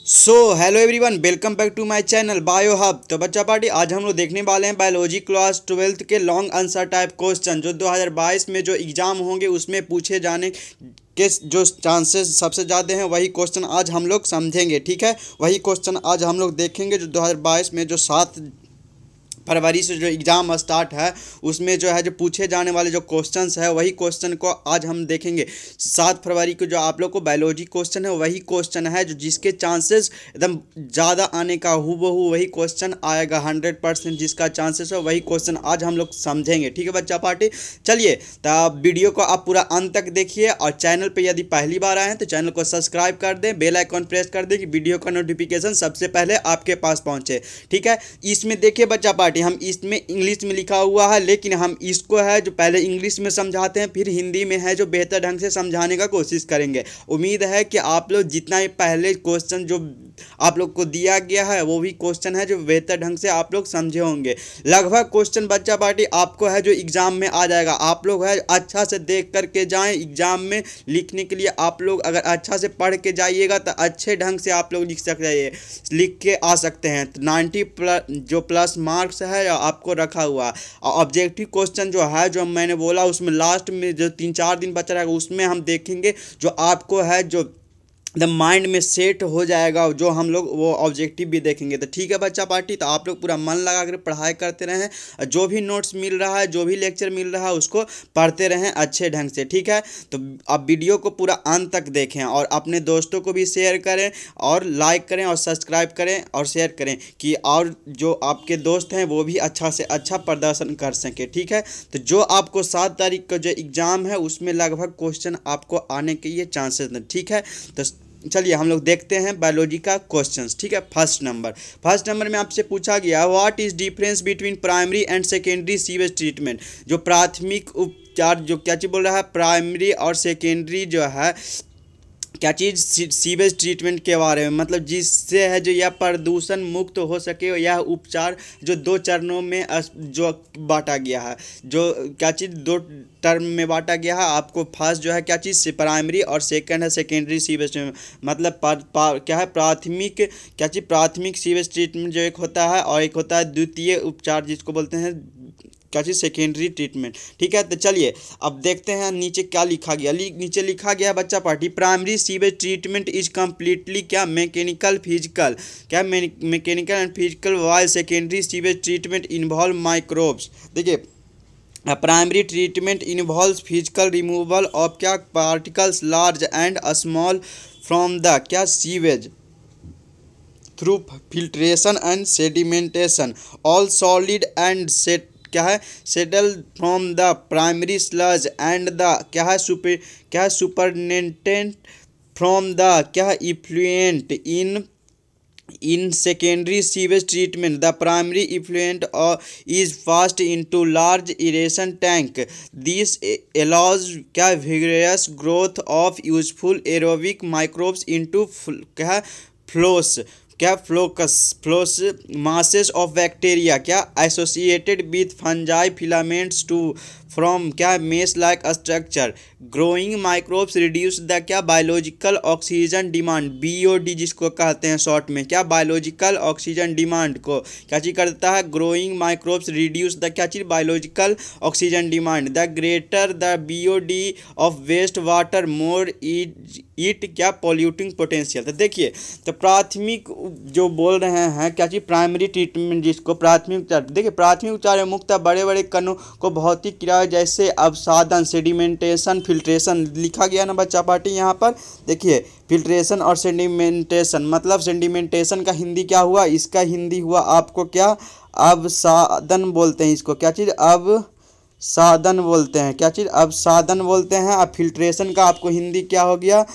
Hello everyone, welcome back to my channel bio hub. तो बच्चा party, आज हम लोग देखने वाले हैं बायोलॉजी क्लास 12th के लॉन्ग आंसर टाइप क्वेश्चन जो 2022 में जो एग्ज़ाम होंगे उसमें पूछे जाने के जो चांसेस सबसे ज़्यादा हैं वही क्वेश्चन आज हम लोग समझेंगे। ठीक है, वही क्वेश्चन आज हम लोग देखेंगे जो 2022 में जो 7 फरवरी से जो एग्ज़ाम स्टार्ट है उसमें जो है जो पूछे जाने वाले जो क्वेश्चंस है वही क्वेश्चन को आज हम देखेंगे। 7 फरवरी को जो आप लोग को बायोलॉजी क्वेश्चन है वही क्वेश्चन है जो जिसके चांसेस एकदम ज़्यादा आने का हूबहू वही क्वेश्चन आएगा। 100% जिसका चांसेस है वही क्वेश्चन आज हम लोग समझेंगे। ठीक है बच्चा पार्टी, चलिए तो वीडियो को आप पूरा अंत तक देखिए और चैनल पर यदि पहली बार आए हैं तो चैनल को सब्सक्राइब कर दें, बेल आइकॉन प्रेस कर दें कि वीडियो का नोटिफिकेशन सबसे पहले आपके पास पहुँचे। ठीक है, इसमें देखिए बच्चा पार्टी, हम इसमें इंग्लिश में लिखा हुआ है लेकिन हम इसको है जो पहले इंग्लिश में समझाते हैं फिर हिंदी में है जो बेहतर ढंग से समझाने का कोशिश करेंगे। उम्मीद है कि आप लोग जितना ही पहले क्वेश्चन जो आप लोग को दिया गया है वो भी क्वेश्चन है जो बेहतर ढंग से आप लोग समझे होंगे। लगभग क्वेश्चन बच्चा पार्टी आपको है जो एग्ज़ाम में आ जाएगा। आप लोग है अच्छा से देख करके जाएं एग्ज़ाम में लिखने के लिए। आप लोग अगर अच्छा से पढ़ के जाइएगा तो अच्छे ढंग से आप लोग लिख के आ सकते हैं। तो 90 जो प्लस मार्क्स है आपको रखा हुआ। और ऑब्जेक्टिव क्वेश्चन जो है जो मैंने बोला उसमें लास्ट में जो 3-4 दिन बचा रहेगा उसमें हम देखेंगे जो आपको है जो द माइंड में सेट हो जाएगा जो हम लोग वो ऑब्जेक्टिव भी देखेंगे। तो ठीक है बच्चा पार्टी, तो आप लोग पूरा मन लगा कर पढ़ाई करते रहें। जो भी नोट्स मिल रहा है जो भी लेक्चर मिल रहा है उसको पढ़ते रहें अच्छे ढंग से। ठीक है, तो आप वीडियो को पूरा अंत तक देखें और अपने दोस्तों को भी शेयर करें और लाइक करें और सब्सक्राइब करें और शेयर करें कि और जो आपके दोस्त हैं वो भी अच्छा से अच्छा प्रदर्शन कर सकें। ठीक है, तो जो आपको 7 तारीख का जो एग्ज़ाम है उसमें लगभग क्वेश्चन आपको आने के ये चांसेस हैं। ठीक है, तो चलिए हम लोग देखते हैं बायोलॉजी का क्वेश्चंस। ठीक है, फर्स्ट नंबर में आपसे पूछा गया what is difference between primary and secondary sewage treatment. जो प्राथमिक उपचार जो क्या चीज़ बोल रहा है, प्राइमरी और सेकेंडरी जो है क्या चीज़ सीवेज ट्रीटमेंट के बारे में, मतलब जिससे है जो यह प्रदूषण मुक्त हो सके। यह उपचार जो 2 चरणों में जो बांटा गया है, जो क्या चीज़ 2 टर्म में बांटा गया है। आपको फर्स्ट जो है क्या चीज़ से प्राइमरी और सेकंड है सेकेंडरी सीवेज ट्रीटमेंट। मतलब क्या है प्राथमिक क्या चीज़ प्राथमिक सीवेज ट्रीटमेंट जो एक होता है और एक होता है द्वितीय उपचार जिसको बोलते हैं क्या चीज़ सेकेंडरी ट्रीटमेंट। ठीक है, तो चलिए अब देखते हैं नीचे क्या लिखा गया। नीचे लिखा गया बच्चा party primary sewage treatment is completely क्या मैकेनिकल फिजिकल क्या mechanical and physical while secondary sewage treatment involve microbes. देखिए primary treatment involves physical removal of क्या particles large and small from the क्या sewage through filtration and sedimentation all solid and set क्या है settle from the primary sludge and the क्या है supernatant from the क्या है effluent in secondary sewage treatment the primary effluent is passed into large aeration tank. This allows क्या vigorous growth of useful aerobic microbes into क्या flows क्या flows masses of bacteria क्या associated with fungi filaments to from क्या mesh like structure. Growing microbes reduce the क्या biological oxygen demand BOD जिसको कहते हैं short में, क्या बायोलॉजिकल ऑक्सीजन डिमांड को क्या चीज़ करता है। ग्रोइंग माइक्रोब्स रिड्यूस द क्या चीज़ biological oxygen demand. The greater the BOD of waste water more it क्या पॉल्यूटिंग पोटेंशियल। तो देखिए तो प्राथमिक जो बोल रहे हैं क्या चीज़ प्राइमरी ट्रीटमेंट जिसको प्राथमिक उपचार। देखिए प्राथमिक उपचार में मुख्यतः बड़े बड़े कणों को भौतिक क्रिया जैसे अवसादन सेडिमेंटेशन फिल्ट्रेशन लिखा गया ना बच्चा पार्टी। यहाँ पर देखिए फिल्ट्रेशन और सेडिमेंटेशन, मतलब सेडिमेंटेशन का हिंदी क्या हुआ, इसका हिंदी हुआ आपको क्या अवसादन बोलते हैं। इसको क्या चीज़ अवसादन बोलते हैं, क्या चीज़ अवसादन बोलते हैं। अब फिल्ट्रेशन का आपको हिंदी क्या हो गया,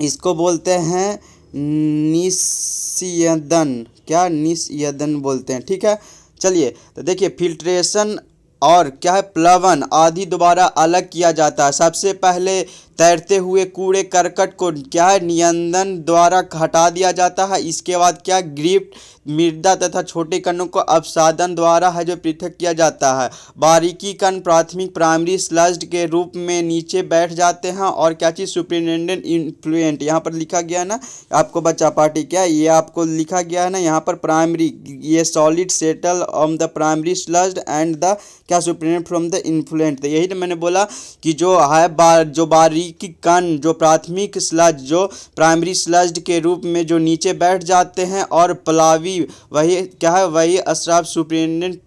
इसको बोलते हैं निस्यदन, क्या निस्यदन बोलते हैं। ठीक है, चलिए तो देखिए फिल्ट्रेशन और क्या है प्लवन आदि दोबारा अलग किया जाता है। सबसे पहले तैरते हुए कूड़े करकट को क्या है नियंत्रण द्वारा हटा दिया जाता है। इसके बाद क्या गिफ्ट मृदा तथा छोटे कणों को अपसादन द्वारा है जो पृथक किया जाता है। बारीकी कण प्राथमिक प्राइमरी स्लज्ड के रूप में नीचे बैठ जाते हैं और क्या चीज़ सुपरिटेंडेंट इन्फ्लुएंट यहाँ पर लिखा गया है ना आपको बच्चा पार्टी क्या ये आपको लिखा गया है ना यहाँ पर प्राइमरी ये solid settle on the primary sludged and the क्या सुपरिटेंडेंट फ्रॉम द इन्फ्लुएंट। तो यही तो मैंने बोला कि जो है जो बारीकी कण जो प्राथमिक स्लज जो प्राइमरी स्लज्ड के रूप में जो नीचे बैठ जाते हैं और प्लावी वही क्या है वही अस्राव सुपरिटेंडेंट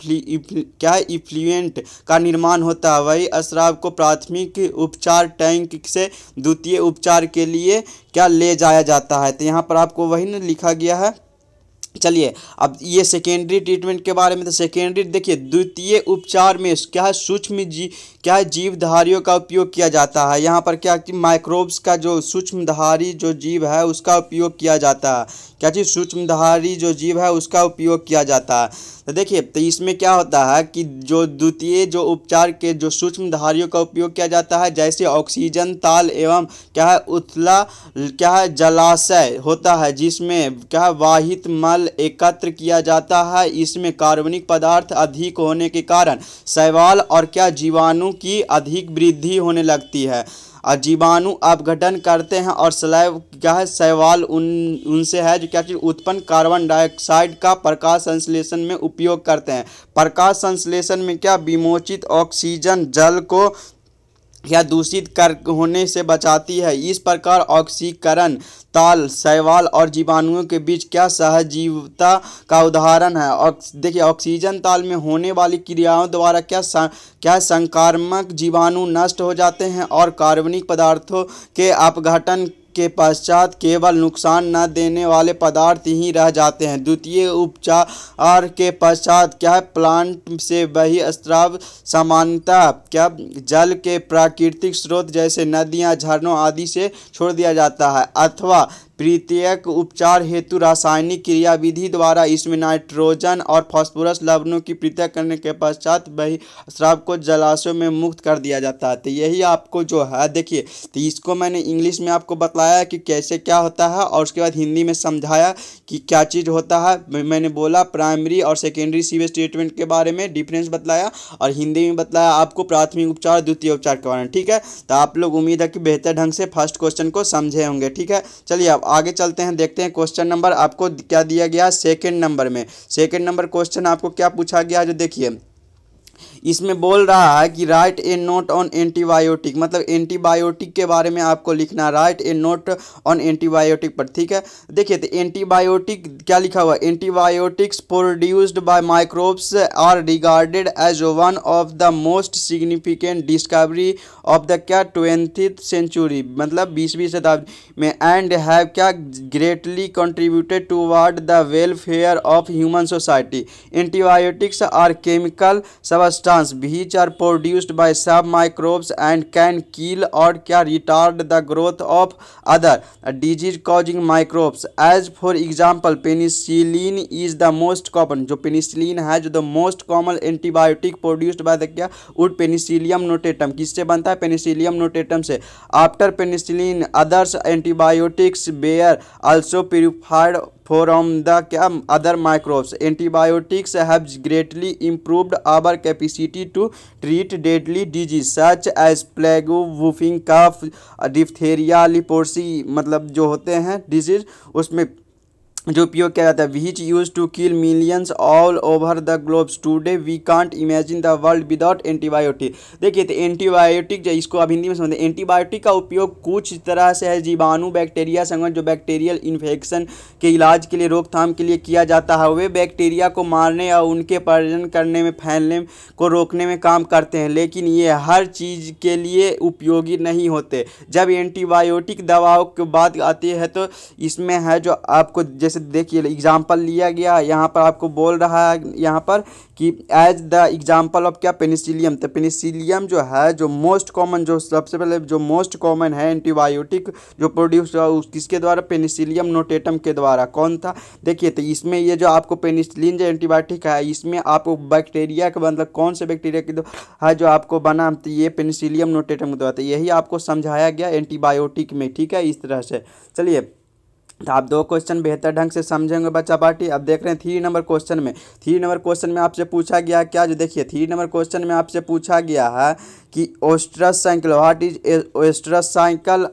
क्या है इफ्लुएंट का निर्माण होता है। वही अस्राव को प्राथमिक उपचार टैंक से द्वितीय उपचार के लिए क्या ले जाया जाता है। तो यहाँ पर आपको वही ना लिखा गया है। चलिए अब ये सेकेंडरी ट्रीटमेंट के बारे में। तो सेकेंडरी देखिए द्वितीय उपचार में क्या है सूक्ष्म क्या है जीवधारियों का उपयोग किया जाता है। यहाँ पर क्या कि माइक्रोब्स का जो सूक्ष्मधारी जो जीव है उसका उपयोग किया जाता है। क्या चीज़ सूक्ष्मधारी जो जीव है उसका उपयोग किया जाता है। तो देखिए तो इसमें क्या होता है कि जो द्वितीय जो उपचार के जो सूक्ष्मधारियों का उपयोग किया जाता है जैसे ऑक्सीजन ताल एवं क्या है उथला क्या है जलाशय होता है जिसमें क्या है वाहित मल एकत्र किया जाता है। इसमें कार्बनिक पदार्थ अधिक होने के कारण शैवाल और क्या जीवाणु की अधिक वृद्धि होने लगती है और जीवाणु अपघटन करते हैं और स्लैब क्या है शैवाल उनसे है जो क्या चीज़ उत्पन्न कार्बन डाइऑक्साइड का प्रकाश संश्लेषण में उपयोग करते हैं। प्रकाश संश्लेषण में क्या विमोचित ऑक्सीजन जल को या दूषित कर होने से बचाती है। इस प्रकार ऑक्सीकरण ताल शैवाल और जीवाणुओं के बीच क्या सहजीवता का उदाहरण है। और देखिए ऑक्सीजन ताल में होने वाली क्रियाओं द्वारा क्या संक्रामक जीवाणु नष्ट हो जाते हैं और कार्बनिक पदार्थों के अपघटन के पश्चात केवल नुकसान न देने वाले पदार्थ ही रह जाते हैं। द्वितीय उपचार के पश्चात क्या है प्लांट से वही स्राव सामान्यतः क्या जल के प्राकृतिक स्रोत जैसे नदियां झरनों आदि से छोड़ दिया जाता है अथवा प्रत्येक उपचार हेतु रासायनिक क्रियाविधि द्वारा इसमें नाइट्रोजन और फास्फोरस लवणों की पृथक करने के पश्चात वही स्राव को जलाशयों में मुक्त कर दिया जाता है। तो यही आपको जो है देखिए तो इसको मैंने इंग्लिश में आपको बताया कि कैसे क्या होता है और उसके बाद हिंदी में समझाया कि क्या चीज़ होता है। मैंने बोला प्राइमरी और सेकेंडरी सीवेज ट्रीटमेंट के बारे में डिफरेंस बतलाया और हिंदी में बताया आपको प्राथमिक उपचार द्वितीय उपचार के बारे में। ठीक है तो आप लोग उम्मीद है कि बेहतर ढंग से फर्स्ट क्वेश्चन को समझे होंगे। ठीक है चलिए अब आगे चलते हैं देखते हैं क्वेश्चन नंबर आपको क्या दिया गया सेकंड नंबर में। सेकंड नंबर क्वेश्चन आपको क्या पूछा गया जो देखिए इसमें बोल रहा है कि right A note on antibiotic मतलब एंटीबायोटिक के बारे में आपको लिखना है। Right A note on antibiotic पर। ठीक है देखिए तो एंटीबायोटिक क्या लिखा हुआ है antibiotics produced by microbes are regarded as one of the most significant discovery of the क्या 20th सेंचुरी मतलब 20वीं शताब्दी में एंड हैव क्या greatly contributed toward the welfare of human society. Antibiotics are chemical substances which are produced by some microbes and can kill or क्या retard the growth of other disease causing microbes as for example penicillin is the most common जो penicillin है जो the most common antibiotic produced by the क्या wood penicillium notatum किससे बनता है penicillium notatum से। after penicillin others antibiotics were also purified from the क्या other microbes। antibiotics have greatly improved our capacity to treat deadly disease such as plague whooping cough diphtheria leprosy मतलब जो होते हैं disease उसमें जो उपयोग किया जाता है which use to kill millions all over the globes today we can't imagine the world without antibiotic. देखिए तो एंटीबायोटिक जो इसको अब हिंदी में समझते हैं एंटीबायोटिक का उपयोग कुछ तरह से है जीवाणु बैक्टीरिया संगत जो बैक्टीरियल इन्फेक्शन के इलाज के लिए रोकथाम के लिए किया जाता है। वे बैक्टीरिया को मारने या उनके प्रजनन करने में फैलने को रोकने में काम करते हैं लेकिन ये हर चीज़ के लिए उपयोगी नहीं होते। जब एंटीबायोटिक दवाओं की बात आती है तो इसमें है जो आपको जैसे देखिए एग्जाम्पल लिया गया यहाँ पर आपको बोल रहा है यहाँ पर कि एज द एग्जाम्पल ऑफ क्या पेनिसिलियम। तो पेनिसिलियम जो है जो मोस्ट कॉमन, जो सबसे पहले जो मोस्ट कॉमन है एंटीबायोटिक जो प्रोड्यूस हुआ किसके द्वारा, पेनिसिलियम नोटेटम के द्वारा। कौन था, देखिए तो इसमें ये जो आपको पेनिसिलिन जो एंटीबायोटिक है इसमें आपको बैक्टीरिया का मतलब कौन से बैक्टीरिया के है जो आपको बना, तो ये पेनिसिलियम नोटेटम के द्वारा। तो यही आपको समझाया गया एंटीबायोटिक में, ठीक है, इस तरह से। चलिए तो आप 2 क्वेश्चन बेहतर ढंग से समझेंगे बच्चा पार्टी। अब देख रहे हैं 3 नंबर क्वेश्चन में। 3 नंबर क्वेश्चन में आपसे पूछा गया क्या, जो देखिए 3 नंबर क्वेश्चन में आपसे पूछा गया है कि ओस्ट्रस साइकिल, व्हाट इज ओस्ट्रस साइकिल,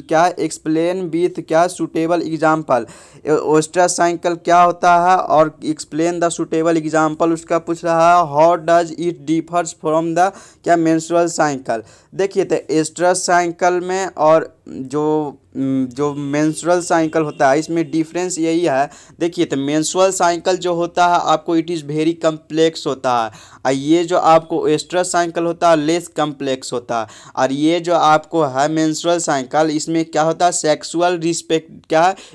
क्या एक्सप्लेन विथ क्या सूटेबल एग्जाम्पल। ओस्ट्रस साइकिल क्या होता है और एक्सप्लेन द सूटेबल एग्जाम्पल उसका पूछ रहा है। How does it differs from the क्या मेंस्ट्रुअल साइकिल। देखिए तो ओस्ट्रस साइकिल में और जो मेंस्ट्रुअल साइकिल होता है इसमें डिफरेंस यही है। देखिए तो मेंस्ट्रुअल साइकिल जो होता है आपको इट इज़ वेरी कम्प्लेक्स होता है, और ये जो आपको ओस्ट्रस साइकिल होता है लेस कम्प्लेक्स होता है। और ये जो आपको है मेंस्ट्रुअल साइकिल इसमें क्या होता है, सेक्सुअल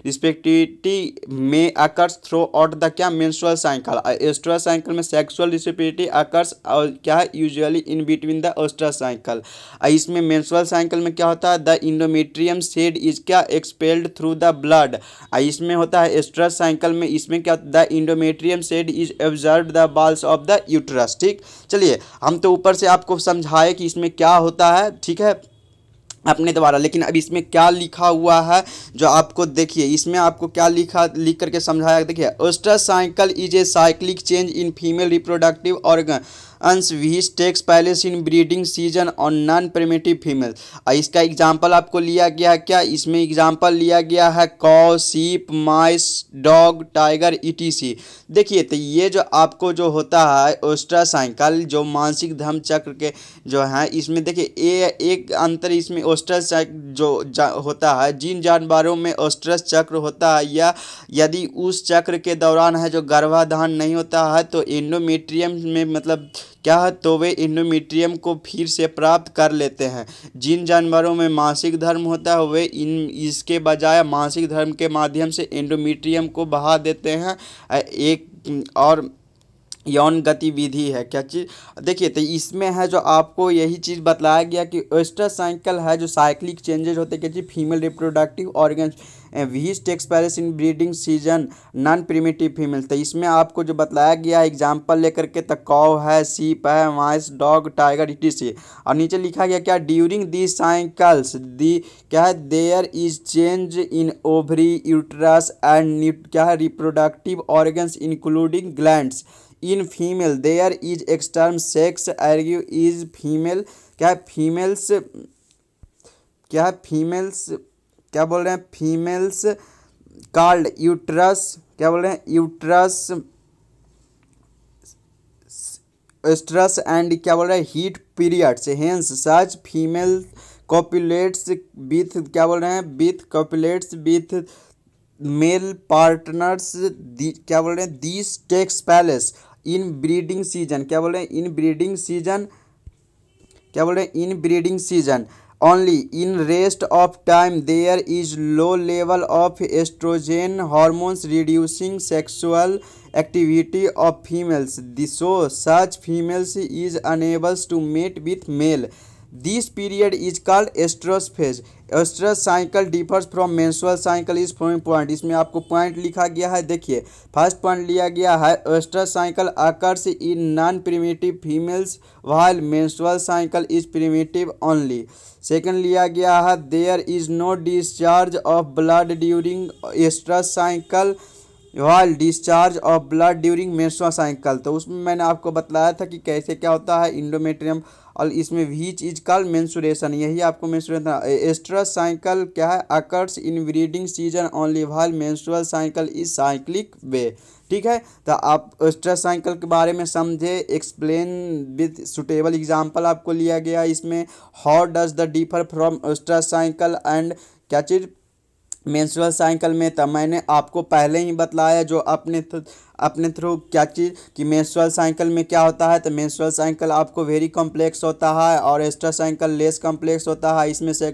रिस्पेक्टिविटी में अकर्स थ्रू आउट द क्या मेंस्ट्रुअल साइकिल। ओस्ट्रस साइकिल में सेक्सुअल रिस्पेक्टिविटी अकर्स और क्या है usually in between the oestrus cycle. इसमें मेंस्ट्रुअल साइकिल में क्या होता है, द इंडोमेट्रियम सेड इज क्या एक्सपेल्ड थ्रू द ब्लड। इसमें होता है ओस्ट्रस साइकिल में, इसमें क्या the endometrium shed is absorbed the walls of the uterus. ठीक, चलिए हम तो ऊपर से आपको समझाए कि इसमें क्या होता है, ठीक है, अपने द्वारा। लेकिन अब इसमें क्या लिखा हुआ है जो आपको देखिए इसमें आपको क्या लिख करके समझाया। देखिए oestrus cycle is a cyclic change in female reproductive organ which takes place in breeding season on non primitive females। इसका एग्जाम्पल आपको लिया गया है क्या, इसमें एग्जाम्पल लिया गया है कॉ, सीप, माइस, डॉग, टाइगर etc। देखिए तो ये जो आपको जो होता है ओस्ट्रस साइकिल जो मानसिक धर्म चक्र के जो है इसमें देखिए एक अंतर इसमें ओस्ट्रस जो होता है जिन जानवरों में ओस्ट्रस चक्र होता है या यदि उस चक्र के दौरान है जो गर्भाधान नहीं होता है तो एंडोमेट्रियम में मतलब क्या है तो वे एंडोमेट्रियम को फिर से प्राप्त कर लेते हैं। जिन जानवरों में मासिक धर्म होता है वे इसके बजाय मासिक धर्म के माध्यम से एंडोमेट्रियम को बहा देते हैं। एक और यौन गतिविधि है क्या चीज़, देखिए तो इसमें है जो आपको यही चीज़ बतलाया गया कि ओस्ट्रस साइकिल है जो साइक्लिक चेंजेज होते हैं क्या female reproductive organs which takes place in breeding season non primitive female. तो इसमें आपको जो बतलाया गया है एग्जाम्पल लेकर के तो कॉव है, सीप है, माइस, डॉग, टाइगर etc। और नीचे लिखा गया क्या ड्यूरिंग दी साइकिल्स दी क्या है there is change in ovary uterus and क्या है reproductive organs including glands. In female there is extreme sex urge is female क्या फीमेल्स क्या बोल रहे हैं फीमेल्स कॉल्ड यूट्रस क्या बोल रहे हैं यूट्रस एस्ट्रस एंड क्या बोल रहे हैं heat periods hence such female copulates with क्या बोल रहे हैं with copulates with male partners क्या बोल रहे हैं this takes place in breeding season क्या बोल रहे हैं इन ब्रीडिंग सीजन क्या बोल रहे हैं in breeding season only in rest of time there is low level of oestrogen hormones reducing sexual activity of females so such females is enables to mate with male. This period is called oestrus phase. Oestrus cycle differs from menstrual cycle is following point. इसमें आपको point लिखा गया है, देखिए first point लिया गया है oestrus cycle occurs in non primitive females while menstrual cycle is primitive only. Second लिया गया है there is no discharge of blood during oestrus cycle while discharge of blood during menstrual cycle. तो उसमें मैंने आपको बतलाया था कि कैसे क्या होता है इंडोमेट्रियम और इसमें व्हिच इज कॉल्ड मेंस्ट्रुएशन, यही आपको मेंस्ट्रुएशन। एस्ट्रस साइकिल क्या है occurs in breeding season only while menstrual cycle is cyclic way. ठीक है, तो आप एस्ट्रस साइकिल के बारे में समझे, एक्सप्लेन विद सुटेबल एग्जाम्पल आपको लिया गया इसमें। How does the differ from oestrus cycle and क्या चीज़ मेंस्ट्रुअल साइकिल में। तो मैंने आपको पहले ही बतलाया जो अपने अपने थ्रू क्या चीज़ कि मेंस्ट्रुअल साइकिल में क्या होता है, तो मेंस्ट्रुअल साइकिल आपको वेरी कॉम्प्लेक्स होता है और एस्ट्रल साइकिल लेस कॉम्प्लेक्स होता है। इसमें से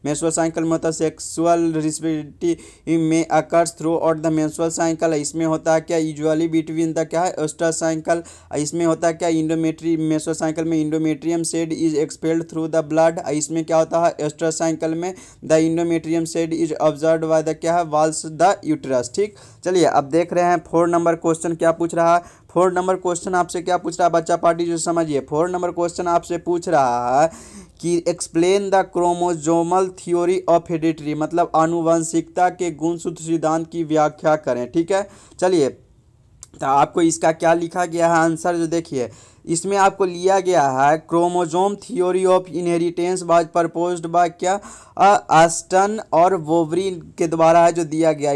मेंस्ट्रुअल साइकिल में होता है सेक्सुअल रिस्पिरेटरी में occurs throughout the menstrual cycle. इसमें होता है क्या यूजुअली बिटवीन द क्या है एस्ट्रल साइकिल। इसमें होता है क्या इंडोमेट्री मेंस्ट्रुअल साइकिल में endometrium shed is expelled through the blood. इसमें क्या होता है एस्ट्रल साइकिल में the endometrium shed is observed by the क्या है वाल्स द यूट्रस। ठीक, चलिए अब देख रहे हैं 4 नंबर क्वेश्चन क्या पूछ रहा है। 4 नंबर क्वेश्चन आपसे क्या पूछ रहा है बच्चा पार्टी, जो समझिए 4 नंबर क्वेश्चन आपसे पूछ रहा है कि explain the chromosomal theory of heredity, मतलब आनुवंशिकता के गुणसूत्र सिद्धांत की व्याख्या करें। ठीक है, चलिए तो आपको इसका क्या लिखा गया है आंसर जो देखिए इसमें आपको लिया गया है chromosome theory of inheritance was proposed by क्या ऑस्टन और वोवरी के द्वारा है जो दिया गया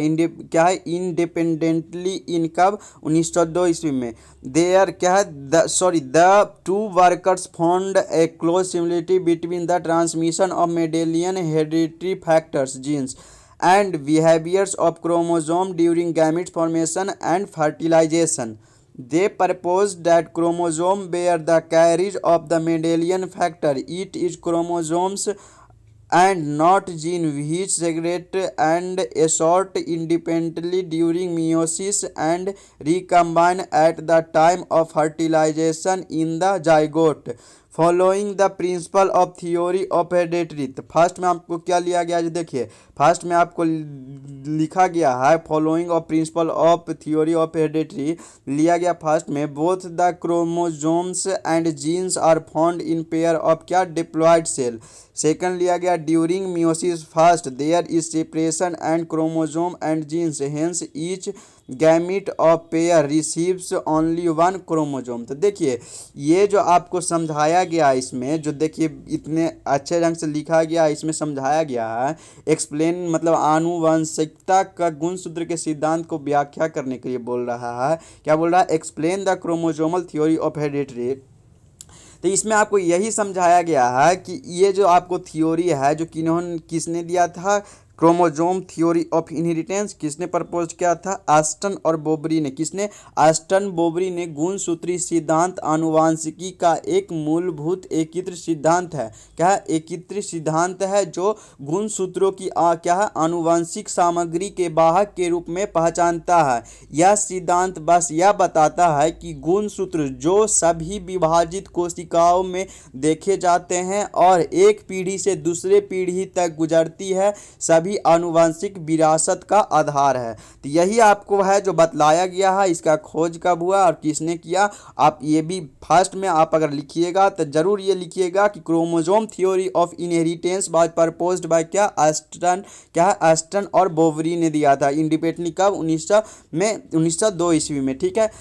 क्या है इंडिपेंडेंटली इन कब 1902 ईस्वी में। देयर क्या है the two workers found a close similarity between the transmission of Mendelian hereditary factors genes and behaviors of chromosome during gamete formation and fertilization. They proposed that chromosome bear the carriage of the Mendelian factor. It is chromosomes and not gene which segregate and assort independently during meiosis and recombine at the time of fertilization in the zygote. Following the principal of theory of heredity. तो first में आपको क्या लिया गया है देखिए first में आपको लिखा गया है following of principle of theory of heredity लिया गया फर्स्ट में both the chromosomes and genes are found in pair of क्या डिप्लॉयड सेल। सेकंड लिया गया during meiosis first there is separation and chromosome and genes hence each gamete of pair receives only one chromosome. तो देखिए ये जो आपको समझाया गया इसमें जो देखिए इतने अच्छे ढंग से लिखा गया इसमें समझाया गया है एक्सप्लेन मतलब आनुवंशिकता का गुणसूत्र के सिद्धांत को व्याख्या करने के लिए बोल रहा है। क्या बोल रहा है explain the chromosomal theory of heredity. तो इसमें आपको यही समझाया गया है कि ये जो आपको थ्योरी है जो किसने दिया था क्रोमोजोम थ्योरी ऑफ इनहेरिटेंस किसने प्रपोज किया था ऑस्टन और बोबरी ने। किसने ऑस्टन बोबरी ने गुणसूत्री सिद्धांत आनुवांशिकी का एक मूलभूत एकीकृत सिद्धांत है। क्या है एकीकृत सिद्धांत है जो गुणसूत्रों की क्या है आनुवांशिक सामग्री के वाहक के रूप में पहचानता है। यह सिद्धांत बस यह बताता है कि गुणसूत्र जो सभी विभाजित कोशिकाओं में देखे जाते हैं और एक पीढ़ी से दूसरे पीढ़ी तक गुजरती है सभी आनुवंशिक विरासत का आधार है। तो यही आपको है जो बतलाया गया है। इसका खोज कब हुआ और किसने किया आप ये भी फर्स्ट में आप अगर लिखिएगा तो जरूर ये लिखिएगा कि chromosome theory of inheritance was proposed by क्या ऑस्टन ऑस्टन और बोवरी ने दिया था इंडिपेंडेंटली कब 1902 ईस्वी में। ठीक है,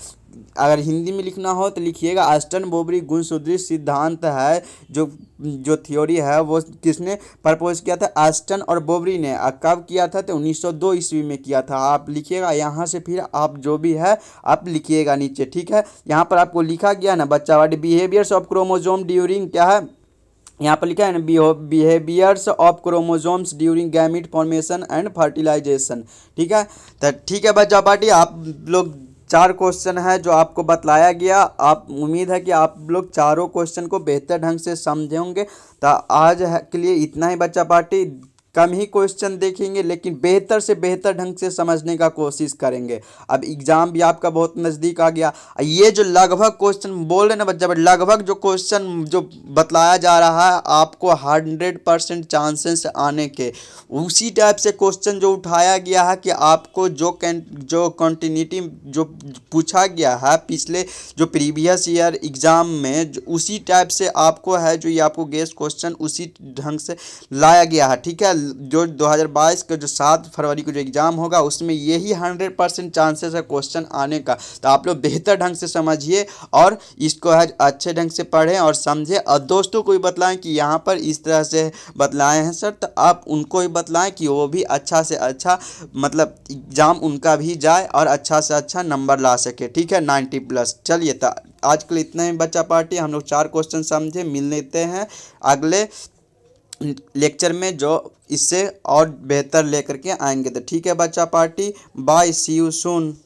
अगर हिंदी में लिखना हो तो लिखिएगा ऑस्टन बोबरी गुणसूत्री सिद्धांत है जो थ्योरी है वो किसने प्रपोज किया था ऑस्टन और बोबरी ने। कब किया था तो 1902 ईस्वी में किया था। आप लिखिएगा यहाँ से फिर आप जो भी है आप लिखिएगा नीचे। ठीक है, यहाँ पर आपको लिखा गया ना बच्चा वाली बिहेवियर्स ऑफ क्रोमोजोम ड्यूरिंग क्या है यहाँ पर लिखा है ना behaviours of chromosomes during gamete formation and fertilisation. ठीक है, तो ठीक है बच्चा पार्टी आप लोग 4 क्वेश्चन है जो आपको बतलाया गया। आप उम्मीद है कि आप लोग चारों क्वेश्चन को बेहतर ढंग से समझेंगे। तो आज के लिए इतना ही बच्चा पार्टी कम ही क्वेश्चन देखेंगे लेकिन बेहतर से बेहतर ढंग से समझने का कोशिश करेंगे। अब एग्ज़ाम भी आपका बहुत नज़दीक आ गया। ये जो लगभग क्वेश्चन बोल रहे ना बच्चा लगभग जो क्वेश्चन जो बतलाया जा रहा है आपको 100% चांसेस आने के उसी टाइप से क्वेश्चन जो उठाया गया है कि आपको जो कंटिन्यूटी जो पूछा गया है पिछले जो प्रीवियस ईयर एग्ज़ाम में उसी टाइप से आपको है जो ये आपको गेस्ट क्वेश्चन उसी ढंग से लाया गया है। ठीक है, जो 2022 का जो 7 फरवरी को जो एग्ज़ाम होगा उसमें यही 100% चांसेस है क्वेश्चन आने का। तो आप लोग बेहतर ढंग से समझिए और इसको है अच्छे ढंग से पढ़ें और समझें और दोस्तों को भी बतलाएं कि यहाँ पर इस तरह से बतलाए हैं सर। तो आप उनको भी बतलाएं कि वो भी अच्छा से अच्छा मतलब एग्ज़ाम उनका भी जाए और अच्छा से अच्छा नंबर ला सके। ठीक है, 90+। चलिए तो आज के लिए इतना ही बच्चा पार्टी हम लोग 4 क्वेश्चन समझे। मिल लेते हैं अगले लेक्चर में जो इससे और बेहतर लेकर के आएंगे। तो ठीक है बच्चा party, bye, see you soon.